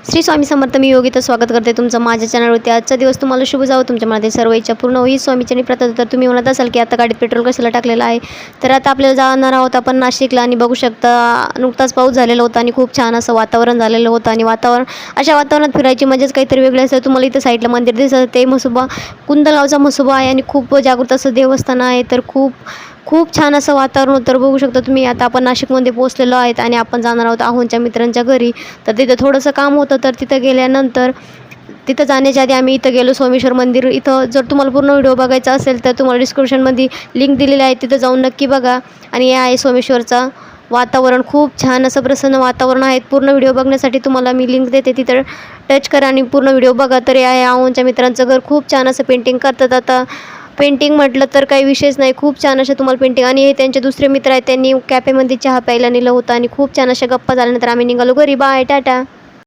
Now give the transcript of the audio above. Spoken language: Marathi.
श्री स्वामी समर्थ. मी योगिता स्वागत करते तुमचं माझ्या चॅनलवरती. आजचा दिवस तुम्हाला शुभ जावं, तुमच्या मनातील सर्व इच्छा पूर्ण होईल स्वामीचरणी प्रार्थना. तर तुम्ही म्हणत असाल की आता गाडीत पेट्रोल कशाला टाकलेलं आहे, तर आता आपल्याला जाणार आहोत आपण नाशिकला. आणि बघू शकता नुकताच पाऊस झालेला होता आणि खूप छान असं वातावरण झालेलं होतं. आणि अशा वातावरणात फिरायची मजाच काहीतरी वेगळी असते. तुम्हाला इथं साईडला मंदिर दिसतं, ते म्हसोबा कुंदगावचा म्हसोबा आहे आणि खूप जागृत असं देवस्थान आहे. तर खूप खूप छान असं वातावरण होतं. तर बघू शकता तुम्ही. आता आपण नाशिकमध्ये पोहोचलेलो आहेत आणि आपण जाणार आहोत आहोंच्या मित्रांच्या घरी. तर तिथं थोडंसं काम होतं, तर तिथं गेल्यानंतर तिथं जाण्याच्या आधी आम्ही इथं गेलो सोमेश्वर मंदिर. इथं जर तुम्हाला पूर्ण व्हिडिओ बघायचा असेल तर तुम्हाला डिस्क्रिप्शनमध्ये लिंक दिलेली आहे, तिथं जाऊन नक्की बघा. आणि हे आहे सोमेश्वरचा वातावरण, खूप छान असं प्रसन्न वातावरण आहे. पूर्ण व्हिडिओ बघण्यासाठी तुम्हाला मी लिंक देते, तिथं टच करा आणि पूर्ण व्हिडिओ बघा. तर हे आहे आहोंच्या मित्रांचं घर. खूप छान असं पेंटिंग करतात. आता पेंटिंग म्हटलं तर काही विशेष नाही, खूप छान अशा तुम्हाला पेंटिंग. आणि हे त्यांचे दुसरे मित्र आहेत, त्यांनी कॅफेमध्ये चहा प्यायला नेलं होतं आणि खूप छान अशा गप्पा झाल्यानंतर आम्ही निघालो घरी. बाय, टाटा.